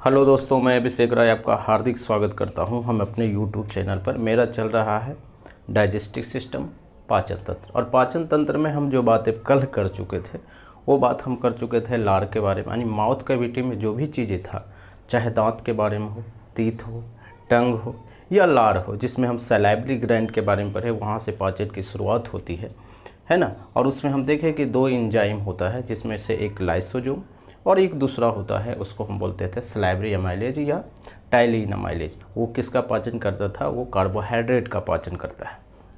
Hello दोस्तों, मैं अभिषेक राय आपका हार्दिक स्वागत करता हूं। हम अपने यूट्यूब चैनल पर मेरा चल रहा है डाइजेस्टिव सिस्टम, पाचन तंत्र। और पाचन तंत्र में हम जो बातें कल कर चुके थे वो बात हम कर चुके थे लार के बारे में, यानी माउथ कैविटी में जो भी चीज़ें था, चाहे दांत के बारे में हो, तीत हो, टंग हो या लार हो, जिसमें हम सैलाइवरी ग्लैंड के बारे में पढ़े, वहाँ से पाचन की शुरुआत होती है ना। और उसमें हम देखें कि दो एंजाइम होता है, जिसमें से एक लाइसोसोम और एक दूसरा होता है, उसको हम बोलते थे सैलाइवरी अमाइलेज या टाइलिन अमाइलेज। वो किसका पाचन करता था? वो कार्बोहाइड्रेट का पाचन करता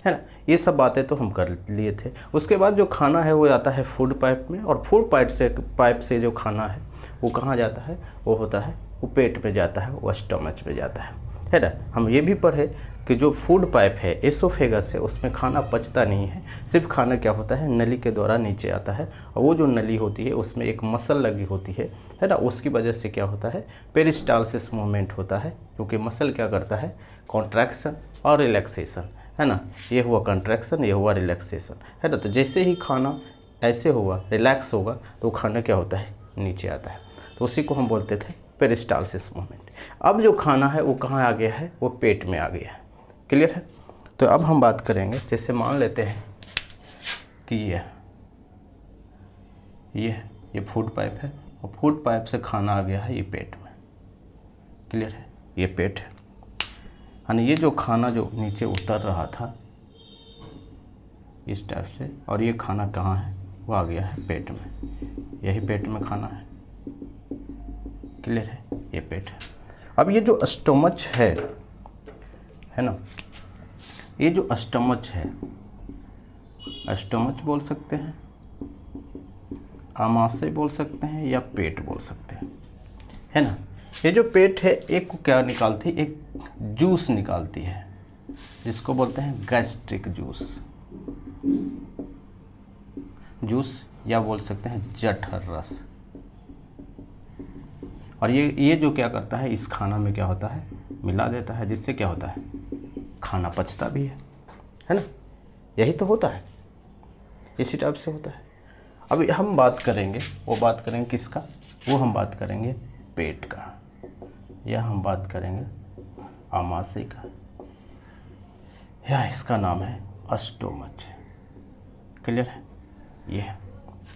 है ना। ये सब बातें तो हम कर लिए थे। उसके बाद जो खाना है वो आता है फूड पाइप में, और फूड पाइप से जो खाना है वो कहाँ जाता है? वो होता है, वो पेट में जाता है, वो स्टमच में जाता है ना। हम ये भी पढ़े कि जो फूड पाइप है, एसोफेगस है, उसमें खाना पचता नहीं है, सिर्फ खाना क्या होता है, नली के द्वारा नीचे आता है। और वो जो नली होती है उसमें एक मसल लगी होती है ना, उसकी वजह से क्या होता है, पेरिस्टालसिस मूवमेंट होता है, क्योंकि मसल क्या करता है, कॉन्ट्रैक्शन और रिलैक्सेशन, है ना। ये हुआ कॉन्ट्रैक्शन, ये हुआ रिलैक्सेशन, है ना। तो जैसे ही खाना ऐसे हुआ, रिलैक्स होगा, तो खाना क्या होता है, नीचे आता है। तो उसी को हम बोलते थे पेरिस्टालसिस मूवमेंट। अब जो खाना है वो कहाँ आ गया है? वो पेट में आ गया है। क्लियर है? तो अब हम बात करेंगे, जैसे मान लेते हैं कि ये फूड पाइप है, और फूड पाइप से खाना आ गया है ये पेट में। क्लियर है? ये पेट है, यानी ये जो खाना जो नीचे उतर रहा था इस टाइप से, और ये खाना कहाँ है? वो आ गया है पेट में। यही पेट में खाना है। क्लियर है? ये पेट है। अब ये जो स्टमच है ना, ये जो स्टमच है, स्टमच बोल सकते हैं, आमाशय बोल सकते हैं, या पेट बोल सकते हैं, है ना। ये जो पेट है, एक को क्या निकालती है? एक जूस निकालती है, जिसको बोलते हैं गैस्ट्रिक जूस या बोल सकते हैं जठर रस। और ये जो क्या करता है, इस खाना में क्या होता है, मिला देता है, जिससे क्या होता है, खाना पचता भी है ना। यही तो होता है, इसी टाइप से होता है। अभी हम बात करेंगे, वो बात करेंगे किसका? वो हम बात करेंगे पेट का, या हम बात करेंगे आमाशय का, या इसका नाम है स्टोमच। क्लियर है? ये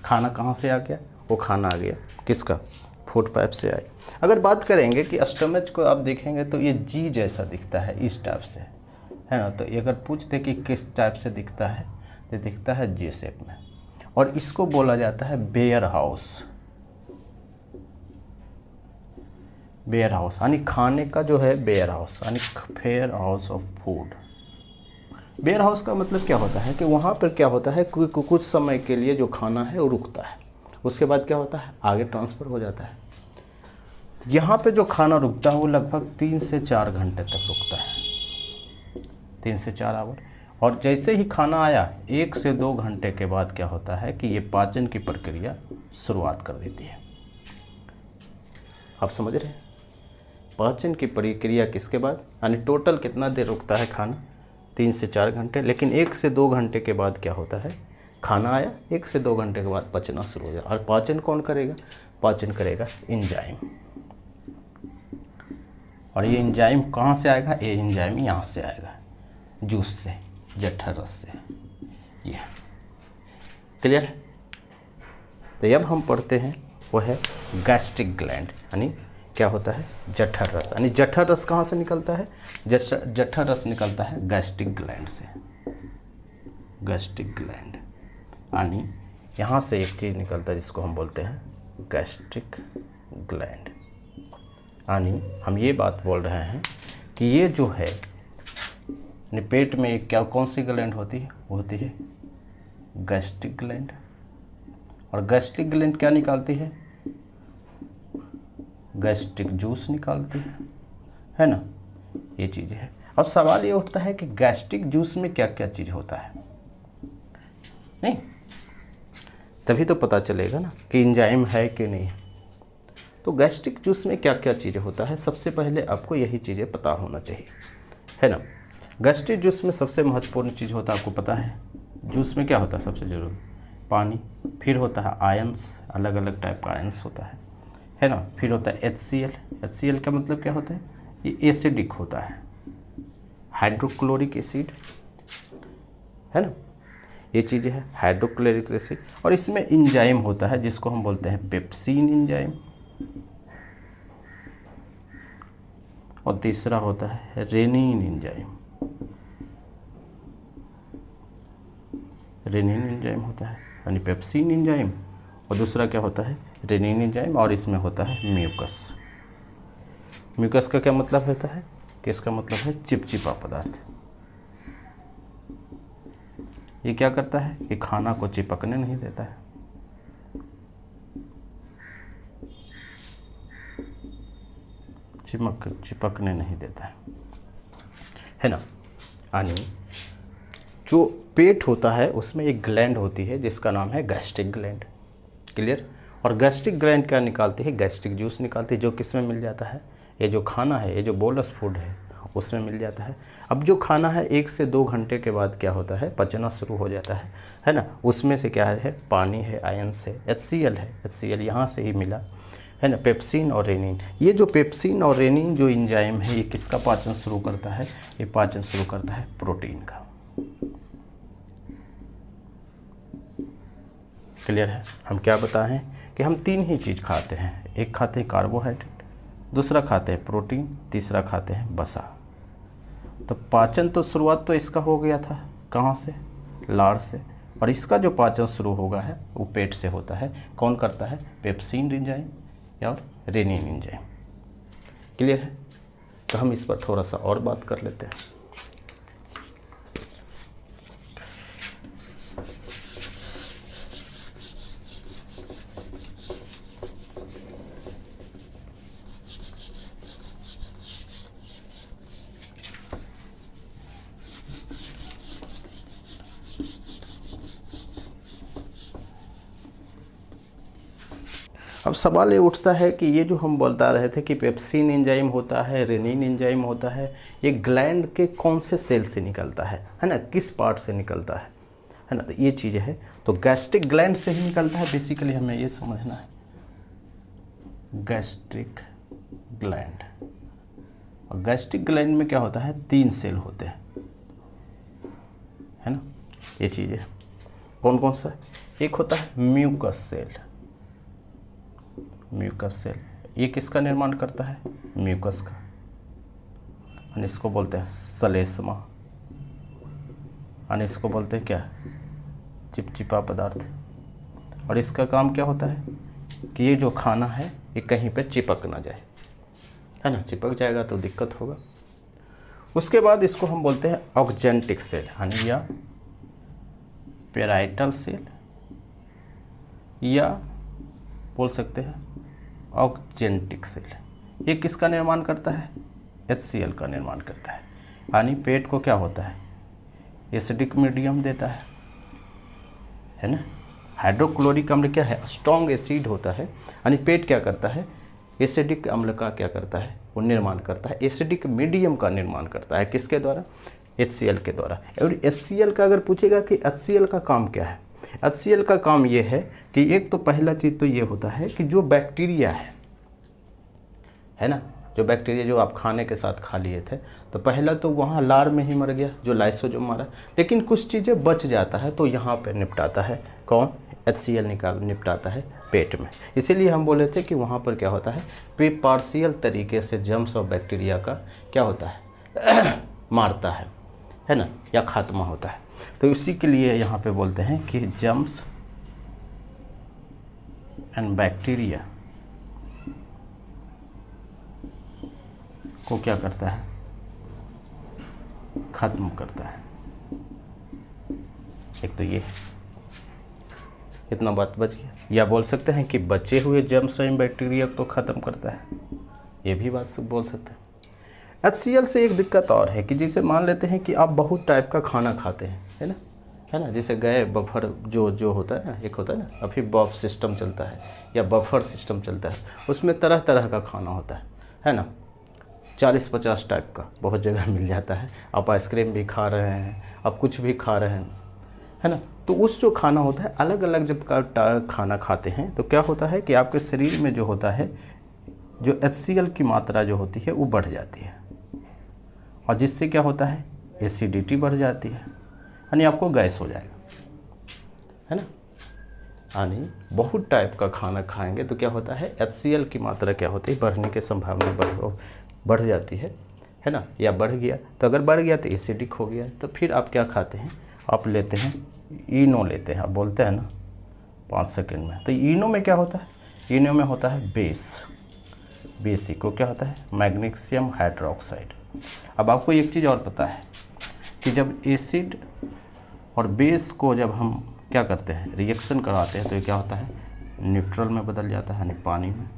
खाना कहाँ से आ गया? वो खाना आ गया किसका? फूड पाइप से आए। अगर बात करेंगे कि स्टमच को आप देखेंगे तो ये जी जैसा दिखता है, इस टाइप से, है ना। तो अगर पूछते कि किस टाइप से दिखता है, तो दिखता है जी शेप में। और इसको बोला जाता है वेयर हाउस। वेयर हाउस यानी खाने का जो है वेयर हाउस, यानी warehouse of food. Warehouse का मतलब क्या होता है कि वहाँ पर क्या होता है, कुछ समय के लिए जो खाना है वो रुकता है, उसके बाद क्या होता है, आगे ट्रांसफ़र हो जाता है। तो यहाँ पे जो खाना रुकता है वो लगभग 3 से 4 घंटे तक रुकता है, 3 से 4 आवर। और जैसे ही खाना आया 1 से 2 घंटे के बाद क्या होता है कि ये पाचन की प्रक्रिया शुरुआत कर देती है। आप समझ रहे हैं? पाचन की प्रक्रिया किसके बाद, यानी टोटल कितना देर रुकता है खाना? 3 से 4 घंटे। लेकिन 1 से 2 घंटे के बाद क्या होता है, खाना आया, 1 से 2 घंटे के बाद पचना शुरू हो जाए। और पाचन कौन करेगा? पाचन करेगा एंजाइम। और ये एंजाइम कहाँ से आएगा? ये एंजाइम यहाँ से आएगा, जूस से, जठर रस से। ये क्लियर है? तो अब हम पढ़ते हैं वो है गैस्ट्रिक ग्लैंड, यानी क्या होता है, जठर रस। यानी जठर रस कहाँ से निकलता है? जठर रस निकलता है गैस्ट्रिक ग्लैंड से। गैस्ट्रिक ग्लैंड यानी यहाँ से एक चीज़ निकलता है जिसको हम बोलते हैं गैस्ट्रिक ग्लैंड। यानी हम ये बात बोल रहे हैं कि ये जो है पेट में क्या, कौन सी ग्लैंड होती है? वो होती है गैस्ट्रिक ग्लैंड। और गैस्ट्रिक ग्लैंड क्या निकालती है? गैस्ट्रिक जूस निकालती है ना। ये चीज़ है। और सवाल ये उठता है कि गैस्ट्रिक जूस में क्या क्या चीज़ होता है? नहीं, तभी तो पता चलेगा ना कि एंजाइम है कि नहीं। तो गैस्ट्रिक जूस में क्या क्या चीज़ें होता है, सबसे पहले आपको यही चीज़ें पता होना चाहिए, है ना। गैस्ट्रिक जूस में सबसे महत्वपूर्ण चीज़ होता है, आपको पता है, जूस में क्या होता है सबसे ज़रूरी? पानी। फिर होता है आयंस, अलग अलग टाइप का आयंस होता है है ना। फिर होता है HCl। HCl का मतलब क्या होता है, ये एसिडिक होता है, हाइड्रोक्लोरिक एसिड, है ना, ये चीज़ है हाइड्रोक्लोरिक एसिड। और इसमें इंजाइम होता है जिसको हम बोलते हैं पेप्सिन इंजाइम, और तीसरा होता है रेनिन इंजाइम। रेनिन इंजाइम होता है यानी पेप्सिन इंजाइम, और दूसरा क्या होता है रेनिन इंजाइम, और इसमें होता है म्यूकस। म्यूकस का क्या मतलब होता है कि इसका मतलब है चिपचिपा पदार्थ। ये क्या करता है कि खाना को चिपकने नहीं देता है, चिपकने नहीं देता है ना। यानी जो पेट होता है उसमें एक ग्लैंड होती है जिसका नाम है गैस्ट्रिक ग्लैंड। क्लियर। और गैस्ट्रिक ग्लैंड क्या निकालती है, गैस्ट्रिक जूस निकालती है, जो किस में मिल जाता है, ये जो खाना है, ये जो बोलस फूड है उसमें मिल जाता है। अब जो खाना है 1 से 2 घंटे के बाद क्या होता है, पचना शुरू हो जाता है ना। उसमें से क्या है, पानी है, आयंस है, HCl है, HCl यहाँ से ही मिला, है ना, पेप्सिन और रेनिन। ये जो पेप्सिन और रेनिन जो इंजाइम है ये किसका पाचन शुरू करता है, ये पाचन शुरू करता है प्रोटीन का। क्लियर है। हम क्या बताएं कि हम 3 ही चीज़ खाते हैं, एक खाते हैं कार्बोहाइड्रेट, दूसरा खाते हैं प्रोटीन, तीसरा खाते हैं वसा। तो पाचन तो शुरुआत तो इसका हो गया था, कहाँ से, लार से, और इसका जो पाचन शुरू होगा है वो पेट से होता है। कौन करता है, पेप्सिन एंजाइम या रेनिन एंजाइम। क्लियर है। तो हम इस पर थोड़ा सा और बात कर लेते हैं। अब सवाल ये उठता है कि ये जो हम बता रहे थे कि पेप्सिन एंजाइम होता है, रेनिन एंजाइम होता है, ये ग्लैंड के कौन से सेल से निकलता है ना, किस पार्ट से निकलता है ना। तो ये चीज़ है, तो गैस्ट्रिक ग्लैंड से ही निकलता है। बेसिकली हमें ये समझना है, गैस्ट्रिक ग्लैंड। और गैस्ट्रिक ग्लैंड में क्या होता है, 3 सेल होते हैं, है ना। ये चीज़ है, कौन कौन सा, एक होता है म्यूकस सेल। म्यूकस सेल ये किसका निर्माण करता है, म्यूकस का, और इसको बोलते हैं सलेस्मा, और इसको बोलते हैं क्या, चिपचिपा पदार्थ। और इसका काम क्या होता है कि ये जो खाना है ये कहीं पे चिपक ना जाए, है ना, चिपक जाएगा तो दिक्कत होगा। उसके बाद इसको हम बोलते हैं ऑक्जेंटिक सेल, यानी या पेराइटल सेल, या बोल सकते हैं ऑक्जेंटिक सेल। ये किसका निर्माण करता है, HCl का निर्माण करता है। यानी पेट को क्या होता है, एसिडिक मीडियम देता है ना। हाइड्रोक्लोरिक अम्ल क्या है, स्ट्रॉन्ग एसिड होता है। यानी पेट क्या करता है, एसिडिक अम्ल का क्या करता है, वो निर्माण करता है, एसिडिक मीडियम का निर्माण करता है। किसके द्वारा, HCl के द्वारा। और HCl का अगर पूछेगा कि HCl का काम क्या है, HCl का काम ये है कि एक तो पहला चीज़ तो ये होता है कि जो बैक्टीरिया है ना, जो बैक्टीरिया जो आप खाने के साथ खा लिए थे, तो पहला तो वहाँ लार में ही मर गया, जो लाइसोजोम मरा, लेकिन कुछ चीज़ें बच जाता है तो यहाँ पे निपटाता है कौन, HCl निपटाता है पेट में। इसीलिए हम बोले थे कि वहाँ पर क्या होता है, पार्शियल तरीके से जर्म्स और बैक्टीरिया का क्या होता है मारता है ना, या खात्मा होता है। तो इसी के लिए यहाँ पे बोलते हैं कि जर्म्स एंड बैक्टीरिया को क्या करता है, खत्म करता है। एक तो ये इतना बात बच गया, या बोल सकते हैं कि बचे हुए जर्म्स एंड बैक्टीरिया को खत्म करता है, ये भी बात बोल सकते हैं। HCl से एक दिक्कत और है कि जैसे मान लेते हैं कि आप बहुत टाइप का खाना खाते हैं, है ना, जैसे गए बफर जो होता है ना, एक होता है ना अभी बफ सिस्टम चलता है या बफर सिस्टम चलता है, उसमें तरह तरह का खाना होता है ना, 40-50 टाइप का बहुत जगह मिल जाता है। आप आइसक्रीम भी खा रहे हैं, आप कुछ भी खा रहे हैं, है ना, तो उस जो खाना होता है, अलग अलग जब खाना खाते हैं तो क्या होता है कि आपके शरीर में जो होता है, जो HCl की मात्रा जो होती है वो बढ़ जाती है, और जिससे क्या होता है, एसिडिटी बढ़ जाती है, यानी आपको गैस हो जाएगा, है ना। यानी बहुत टाइप का खाना खाएंगे तो क्या होता है, HCl की मात्रा क्या होती है, बढ़ने की संभावना बढ़ जाती है ना, या बढ़ गया। तो अगर बढ़ गया तो एसिडिक हो गया, तो फिर आप क्या खाते हैं, आप लेते हैं इनो लेते हैं, आप बोलते हैं ना 5 सेकंड में। तो इनो में क्या होता है, इनो में होता है बेसिक को क्या होता है, मैग्नीशियम हाइड्रोक्साइड। अब आपको एक चीज़ और पता है कि जब एसिड और बेस को जब हम क्या करते हैं, रिएक्शन कराते हैं, तो ये क्या होता है, न्यूट्रल में बदल जाता है, यानी पानी में,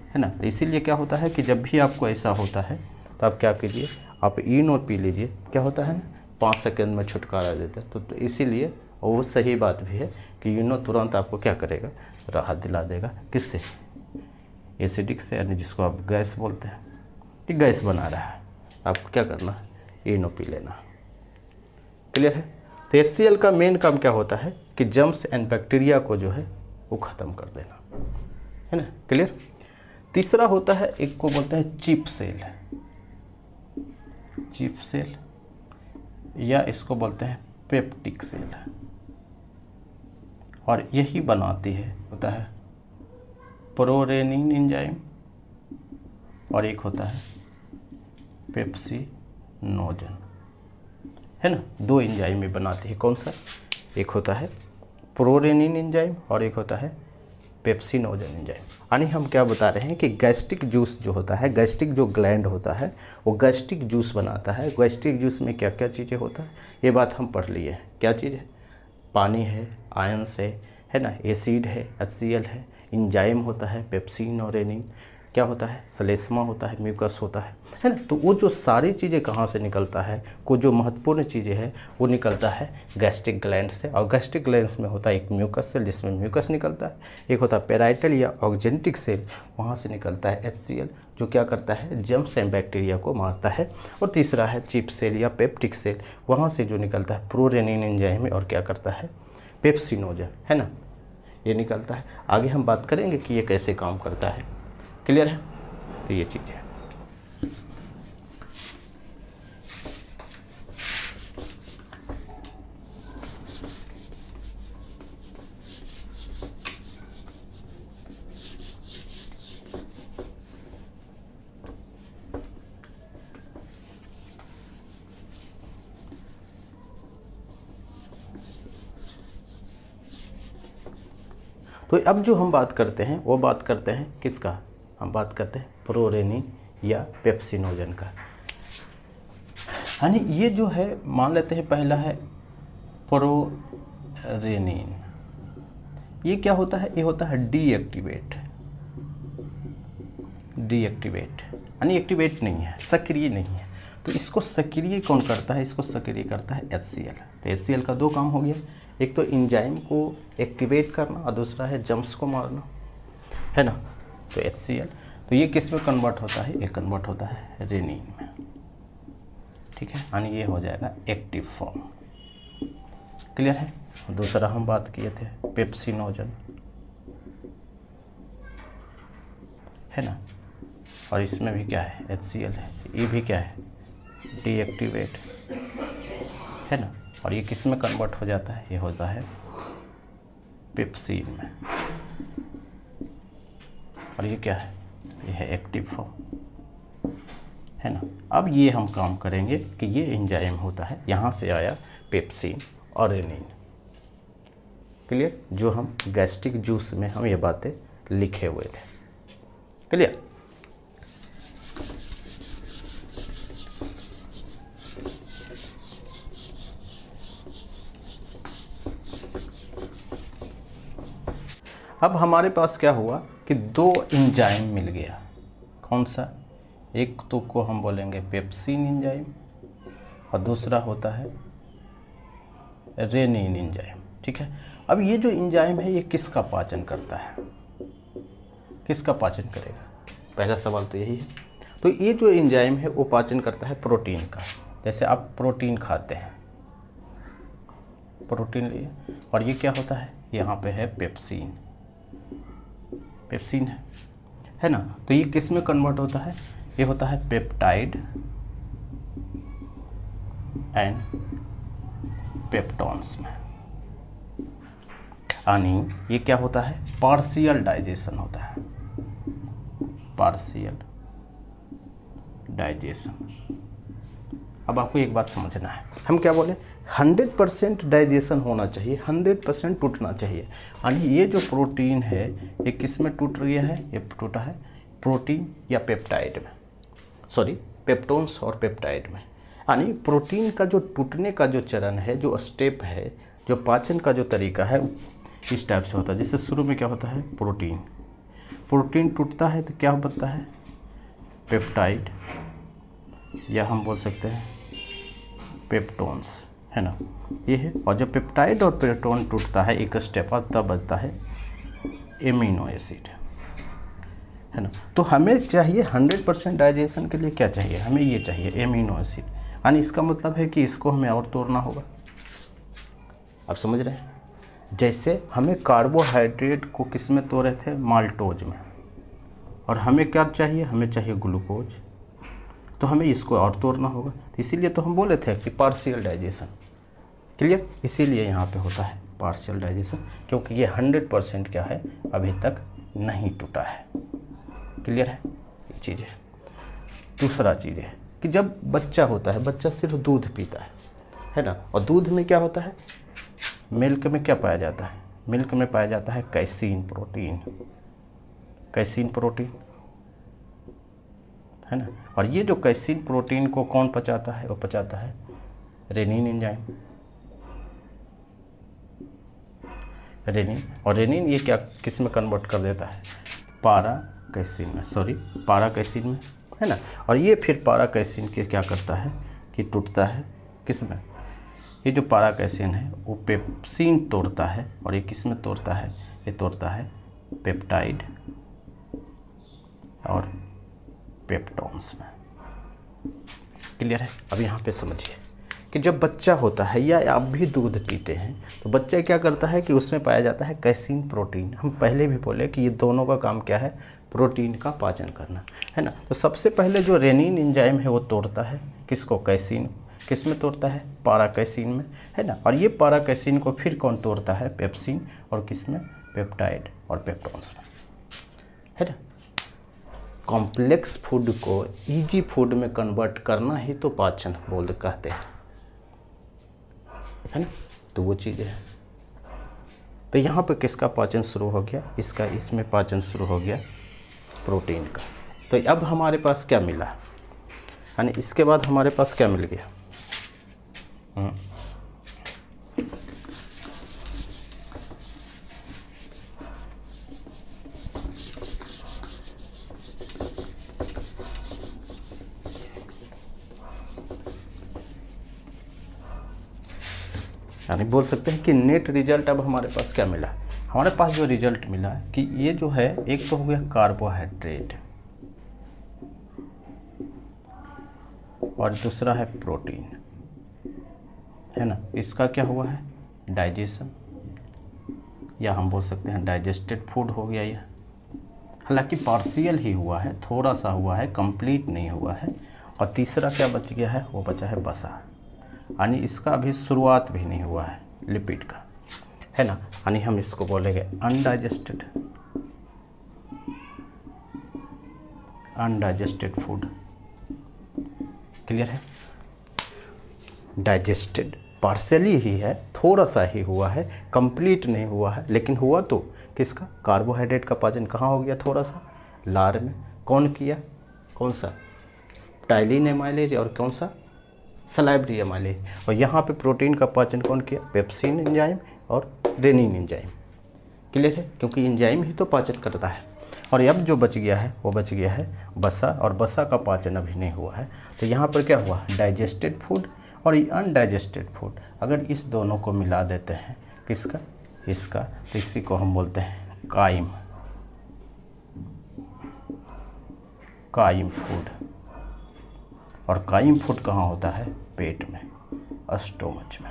है ना। तो इसीलिए क्या होता है कि जब भी आपको ऐसा होता है तो आप क्या कीजिए, आप इनो पी लीजिए, क्या होता है ना 5 सेकंड में छुटकारा देता है। तो इसीलिए वो सही बात भी है कि इनो तुरंत आपको क्या करेगा, राहत दिला देगा, किससे, एसिडिक से, यानी जिसको आप गैस बोलते हैं कि गैस बना रहा है, आपको क्या करना है, इनो पी लेना। क्लियर है। तो HCl का मेन काम क्या होता है कि जर्म्स एंड बैक्टीरिया को जो है वो ख़त्म कर देना, है ना। क्लियर। तीसरा होता है, एक को बोलते हैं चिप सेल, या इसको बोलते हैं पेप्टिक सेल, और यही बनाती है, होता है प्रोरेनिन एंजाइम, और एक होता है पेप्सिनोजन, है ना। 2 एंजाइम में बनाती है, कौन सा, एक होता है प्रोरेनिन एंजाइम और एक होता है पेप्सिनोजन एंजाइम। यानी हम क्या बता रहे हैं कि गैस्ट्रिक जूस जो होता है, गैस्ट्रिक जो ग्लैंड होता है वो गैस्ट्रिक जूस बनाता है। गैस्ट्रिक जूस में क्या क्या चीज़ें होता है, ये बात हम पढ़ लिए हैं। क्या चीज़ है, पानी है, आयंस है ना, एसिड है, HCl है, एंजाइम होता है पेप्सिन और रेनिन, क्या होता है, श्लेष्मा होता है, म्यूकस होता है ना। तो वो जो सारी चीज़ें कहाँ से निकलता है, को जो महत्वपूर्ण चीज़ें हैं वो निकलता है गैस्ट्रिक ग्लैंड से। और गैस्ट्रिक ग्लैंड में होता है एक म्यूकस सेल जिसमें म्यूकस निकलता है, एक होता है पेराइटल या ऑक्जेंटिक सेल, वहाँ से निकलता है HCl जो क्या करता है, जर्म्स एंड बैक्टीरिया को मारता है। और तीसरा है चिप सेल या पेप्टिक सेल, वहाँ से जो निकलता है प्रोरेनिन एंजाइम और क्या करता है, पेप्सिनोजन, है ना, ये निकलता है। आगे हम बात करेंगे कि ये कैसे काम करता है। क्लियर है। तो ये चीज़ है। तो अब जो हम बात करते हैं वो बात करते हैं किसका, हम बात करते हैं प्रोरेनिन या पेप्सिनोजन का। यानी ये जो है, मान लेते हैं पहला है प्रोरेनिन, ये क्या होता है, ये होता है डीएक्टिवेट, यानी एक्टिवेट नहीं है, सक्रिय नहीं है। तो इसको सक्रिय कौन करता है, इसको सक्रिय करता है HCl। तो HCl का 2 काम हो गया, एक तो एंजाइम को एक्टिवेट करना और दूसरा है जर्म्स को मारना, है ना। तो HCl, तो ये किस में कन्वर्ट होता है, ये कन्वर्ट होता है रेनिन में, ठीक है, यानी ये हो जाएगा एक्टिव फॉर्म। क्लियर है। दूसरा हम बात किए थे पेप्सिनोजन, है ना, और इसमें भी क्या है, HCl है, ये भी क्या है, डीएक्टिवेट, है ना। और ये किस में कन्वर्ट हो जाता है, ये होता है पेप्सिन में, और ये क्या है, ये है एक्टिव फॉर्म, है ना। अब ये हम काम करेंगे कि ये एंजाइम होता है, यहाँ से आया पेप्सिन और रेनिन। क्लियर। जो हम गैस्ट्रिक जूस में हम ये बातें लिखे हुए थे। क्लियर। अब हमारे पास क्या हुआ कि 2 एंजाइम मिल गया, कौन सा, एक तो को हम बोलेंगे पेप्सिन एंजाइम और दूसरा होता है रेनिन एंजाइम, ठीक है। अब ये जो एंजाइम है ये किसका पाचन करता है, किसका पाचन करेगा, पहला सवाल तो यही है। तो ये जो एंजाइम है वो पाचन करता है प्रोटीन का। जैसे आप प्रोटीन खाते हैं, प्रोटीन लिए, और ये क्या होता है, यहाँ पे है पेप्सिन, पेप्सिन है ना। तो ये किस में कन्वर्ट होता है, ये होता है पेप्टाइड एंड पेप्टोन्स में, यानी ये क्या होता है, पार्शियल डाइजेशन होता है, पार्शियल डाइजेशन। अब आपको एक बात समझना है, हम क्या बोले, 100% डाइजेशन होना चाहिए, 100% टूटना चाहिए, यानी ये जो प्रोटीन है ये किस में टूट रही है, ये टूटा है प्रोटीन या पेप्टाइड में, सॉरी पेप्टोन्स और पेप्टाइड में। यानी प्रोटीन का जो टूटने का जो चरण है, जो स्टेप है, जो पाचन का जो तरीका है इस टाइप से होता है। जैसे शुरू में क्या होता है, प्रोटीन टूटता है तो क्या बनता है, पेप्टाइड, या हम बोल सकते हैं पेप्टोन्स, है ना, ये है। और जब पेप्टाइड और पेप्टोन टूटता है एक स्टेप तब बनता है एमिनो एसिड, है ना। तो हमें चाहिए 100% डाइजेशन के लिए क्या चाहिए, हमें ये चाहिए एमिनो एसिड, यानी इसका मतलब है कि इसको हमें और तोड़ना होगा। आप समझ रहे हैं, जैसे हमें कार्बोहाइड्रेट को किस में तोड़े थे, माल्टोज में, और हमें क्या चाहिए, हमें चाहिए ग्लूकोज, तो हमें इसको और तोड़ना होगा। इसीलिए तो हम बोले थे कि पार्शियल डाइजेशन, क्लियर, इसीलिए यहाँ पे होता है पार्शियल डाइजेशन, क्योंकि ये 100% क्या है, अभी तक नहीं टूटा है। क्लियर है, ये चीज़ है। दूसरा चीज़ है कि जब बच्चा होता है, बच्चा सिर्फ दूध पीता है ना, और दूध में क्या होता है, मिल्क में क्या पाया जाता है, मिल्क में पाया जाता है कैसीन प्रोटीन, कैसीन प्रोटीन, है ना। और ये जो कैसीन प्रोटीन को कौन पचाता है, वो पचाता है रेनिन एंजाइम, रेनिन। और रेनिन ये क्या किस में कन्वर्ट कर देता है, पारा कैसीन में, सॉरी पारा कैसीन में, है ना। और ये फिर पारा कैसीन के क्या करता है कि टूटता है किस में, ये जो पारा कैसीन है वो पेप्सिन तोड़ता है, और ये किस में तोड़ता है, ये तोड़ता है पेप्टाइड और पेप्टोन्स में। क्लियर है। अब यहाँ पे समझिए कि जब बच्चा होता है या आप भी दूध पीते हैं तो बच्चा क्या करता है कि उसमें पाया जाता है कैसीन प्रोटीन। हम पहले भी बोले कि ये दोनों का काम क्या है, प्रोटीन का पाचन करना, है ना। तो सबसे पहले जो रेनिन एंजाइम है वो तोड़ता है किसको, कैसीन। किस में तोड़ता है, पारा कैसीन में, है ना। और ये पारा कैसीन को फिर कौन तोड़ता है, पेप्सिन, और किस में, पेप्टाइड और पेप्टोन्स में, है ना। कॉम्प्लेक्स फूड को इजी फूड में कन्वर्ट करना ही तो पाचन कहते हैं, है ना। तो वो चीज़ है। तो यहाँ पे किसका पाचन शुरू हो गया, इसका, इसमें पाचन शुरू हो गया प्रोटीन का। तो अब हमारे पास क्या मिला, यानी इसके बाद हमारे पास क्या मिल गया, यानी बोल सकते हैं कि नेट रिजल्ट अब हमारे पास क्या मिला, हमारे पास जो रिजल्ट मिला कि ये जो है एक तो हो गया कार्बोहाइड्रेट और दूसरा है प्रोटीन, है ना। इसका क्या हुआ है, डाइजेशन, या हम बोल सकते हैं डाइजेस्टेड फूड हो गया ये। हालांकि पार्शियल ही हुआ है, थोड़ा सा हुआ है, कंप्लीट नहीं हुआ है। और तीसरा क्या बच गया है, वो बचा है वसा, यानी इसका अभी शुरुआत भी नहीं हुआ है लिपिड का, है ना। यानी हम इसको बोलेंगे अनडाइजेस्टेड, अनडाइजेस्टेड फूड। क्लियर है। डाइजेस्टेड पार्शियली ही है, थोड़ा सा ही हुआ है, कंप्लीट नहीं हुआ है, लेकिन हुआ तो किसका, कार्बोहाइड्रेट का पाचन कहाँ हो गया, थोड़ा सा लार में। कौन किया, कौन सा, टाइलिन एमाइलेज और कौन सा, सलाइवरी एमाइलेज। और यहाँ पे प्रोटीन का पाचन कौन किया, पेप्सिन एंजाइम और रेनिन एंजाइम। क्लियर है, क्योंकि एंजाइम ही तो पाचन करता है। और अब जो बच गया है वो बच गया है वसा, और वसा का पाचन अभी नहीं हुआ है। तो यहाँ पर क्या हुआ, डाइजेस्टेड फूड और अनडाइजेस्टेड फूड। अगर इस दोनों को मिला देते हैं, किसका, इसका, तो इसी को हम बोलते हैं काइम, काइम फूड। और काइम फूड कहाँ होता है, पेट में, स्टोमच में।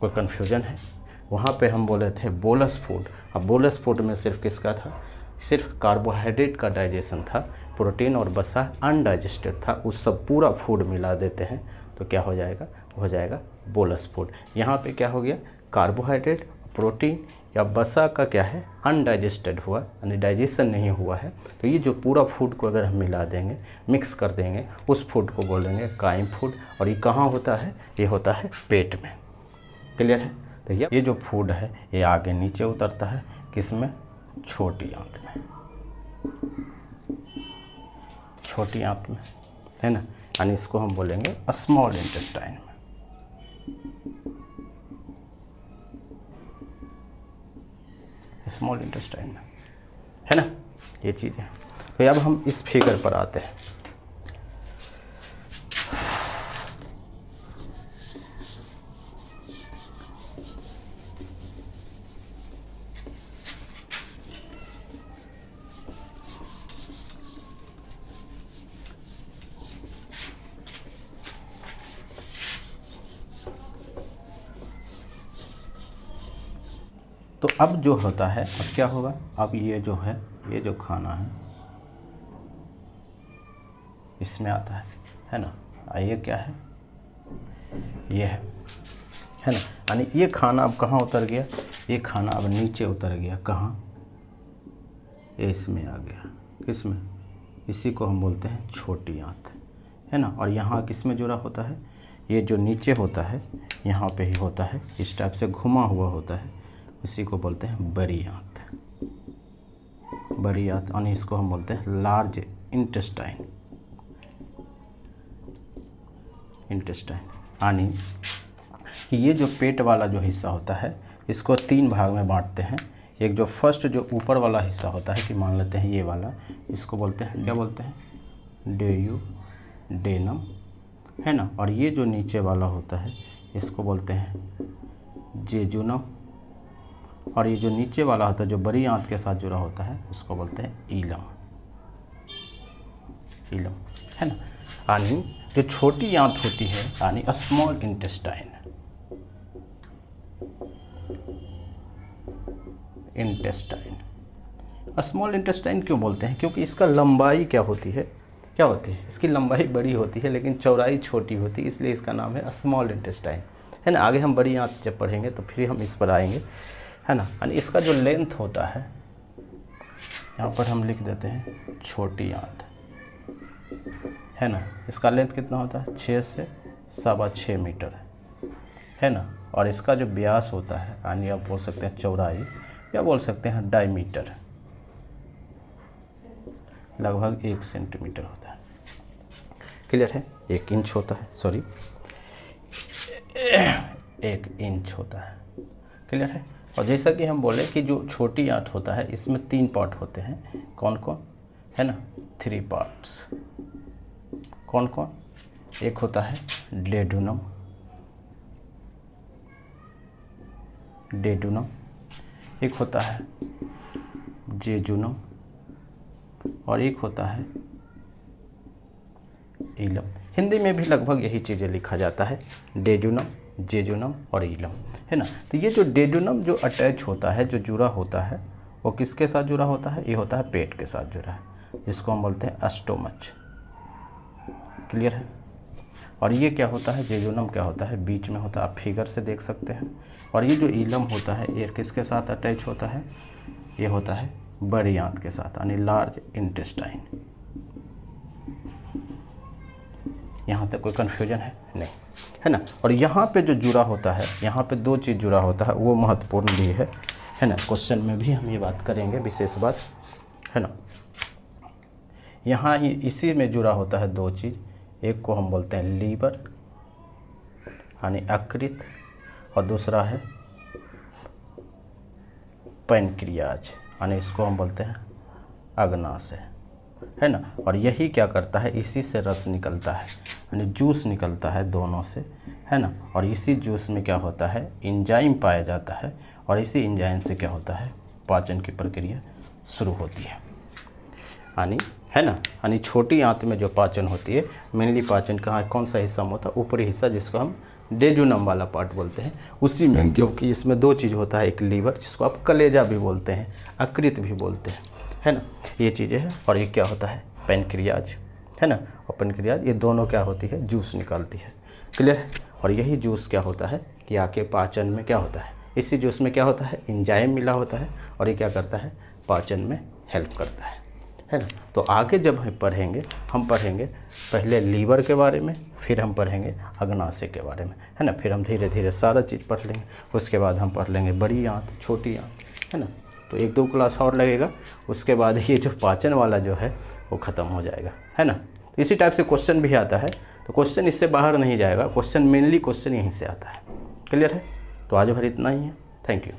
कोई कन्फ्यूजन है? वहाँ पे हम बोले थे बोलस फूड। अब बोलस फूड में सिर्फ किसका था? सिर्फ कार्बोहाइड्रेट का डाइजेशन था, प्रोटीन और वसा अनडाइजेस्टेड था। उस सब पूरा फूड मिला देते हैं तो क्या हो जाएगा? हो जाएगा बोलस फूड। यहाँ पे क्या हो गया? कार्बोहाइड्रेट, प्रोटीन या वसा का क्या है? अनडाइजेस्टेड हुआ, यानी डाइजेशन नहीं हुआ है। तो ये जो पूरा फूड को अगर हम मिला देंगे, मिक्स कर देंगे, उस फूड को बोलेंगे काइम फूड। और ये कहाँ होता है? ये होता है पेट में। क्लियर है? तो ये जो फूड है ये आगे नीचे उतरता है, किसमें? छोटी आंत में, छोटी आंत में, है ना। यानी इसको हम बोलेंगे स्मॉल इंटेस्टाइन में। स्मॉल इंटेस्टाइन में, है ना, ये चीज़ें। तो अब हम इस फिगर पर आते हैं। तो अब जो होता है, अब क्या होगा? अब ये जो है, ये जो खाना है इसमें आता है ना। ये क्या है? ये है ना। यानी ये खाना अब कहाँ उतर गया? ये खाना अब नीचे उतर गया। कहाँ? ये इसमें आ गया। किस में? इसी को हम बोलते हैं छोटी आंत, है ना। और यहाँ किस में जुड़ा होता है? ये जो नीचे होता है यहाँ पे ही होता है, इस टाइप से घुमा हुआ होता है, इसी को बोलते हैं बड़ी आंत। बड़ी आंत, यानी इसको हम बोलते हैं लार्ज इंटेस्टाइन। यानी ये जो पेट वाला जो हिस्सा होता है इसको 3 भाग में बांटते हैं। एक जो फर्स्ट जो ऊपर वाला हिस्सा होता है, कि मान लेते हैं ये वाला, इसको बोलते हैं, क्या बोलते हैं? डेनम, है ना। और ये जो नीचे वाला होता है इसको बोलते हैं जेजुनम। और ये जो नीचे वाला होता है जो बड़ी आंत के साथ जुड़ा होता है उसको बोलते हैं इलम, है ना। यानी जो छोटी आंत होती है, यानी स्मॉल इंटेस्टाइन, स्मॉल इंटेस्टाइन क्यों बोलते हैं? क्योंकि इसका लंबाई क्या होती है? क्या होती है? इसकी लंबाई बड़ी होती है लेकिन चौड़ाई छोटी होती है, इसलिए इसका नाम है स्मॉल इंटेस्टाइन, है ना। आगे हम बड़ी आंत जब पढ़ेंगे तो फिर हम इस पर आएंगे, है ना। यानी इसका जो लेंथ होता है, यहाँ पर हम लिख देते हैं छोटी आंत, है ना। इसका लेंथ कितना होता है? 6 से 6.25 मीटर है ना। और इसका जो व्यास होता है, यानी आप बोल सकते हैं चौड़ाई, या बोल सकते हैं डायमीटर, लगभग 1 सेंटीमीटर होता है। क्लियर है? 1 इंच होता है, सॉरी 1 इंच होता है। क्लियर है? और जैसा कि हम बोले कि जो छोटी आंत होता है इसमें 3 पार्ट होते हैं। कौन कौन? है ना, 3 पार्ट्स। कौन कौन? एक होता है डेडुनम, एक होता है जेजुनम, और एक होता है इलम। हिंदी में भी लगभग यही चीज़ें लिखा जाता है, डेजुनम, जेजुनम और इलम, है ना। तो ये जो डेडुनम जो अटैच होता है, जो जुड़ा होता है, वो किसके साथ जुड़ा होता है? ये होता है पेट के साथ जुड़ा है, जिसको हम बोलते हैं स्टोमच। क्लियर है? और ये क्या होता है? जेजुनम क्या होता है? बीच में होता है, आप फिगर से देख सकते हैं। और ये जो इलम होता है ये किसके साथ अटैच होता है? ये होता है बड़ी आंत के साथ, यानी लार्ज इंटेस्टाइन। यहाँ तक कोई कन्फ्यूजन है? नहीं, है ना। और यहाँ पे जो जुड़ा होता है, यहाँ पे 2 चीज़ जुड़ा होता है, वो महत्वपूर्ण भी है ना। क्वेश्चन में भी हम ये बात करेंगे, विशेष बात, है ना। यहाँ इसी में जुड़ा होता है 2 चीज़। एक को हम बोलते हैं लीवर, यानी यकृत, और दूसरा है पैनक्रियाज, यानी इसको हम बोलते हैं अग्नाशय, है ना। और यही क्या करता है? इसी से रस निकलता है, यानी जूस निकलता है दोनों से, है ना। और इसी जूस में क्या होता है? एंजाइम पाया जाता है, और इसी एंजाइम से क्या होता है? पाचन की प्रक्रिया शुरू होती है, यानी, है ना। यानी छोटी आंत में जो पाचन होती है, मेनली पाचन कहाँ, कौन सा हिस्सा में होता है? ऊपरी हिस्सा, जिसको हम डेजुनम वाला पार्ट बोलते हैं, उसी में, क्योंकि इसमें दो चीज़ होता है, एक लीवर जिसको आप कलेजा भी बोलते हैं, अकृत भी बोलते हैं, है ना, ये चीज़ें हैं। और ये क्या होता है, पेनक्रियाज, है ना, और पेनक्रियाज ये दोनों क्या होती है, जूस निकालती है। क्लियर है। और यही जूस क्या होता है कि आके पाचन में क्या होता है, इसी जूस में क्या होता है, एंजाइम मिला होता है, और ये क्या करता है, पाचन में हेल्प करता है ना। तो आगे जब हम पढ़ेंगे पहले लीवर के बारे में, फिर हम पढ़ेंगे अग्नाशय के बारे में, है ना, फिर हम धीरे धीरे सारा चीज़ पढ़ लेंगे। उसके बाद हम पढ़ लेंगे बड़ी आंत, छोटी आंत, है ना। तो 1-2 क्लास और लगेगा, उसके बाद ये जो पाचन वाला जो है वो ख़त्म हो जाएगा, है ना। तो इसी टाइप से क्वेश्चन भी आता है, तो क्वेश्चन इससे बाहर नहीं जाएगा, क्वेश्चन मेनली क्वेश्चन यहीं से आता है। क्लियर है। तो आज भर इतना ही है। Thank you.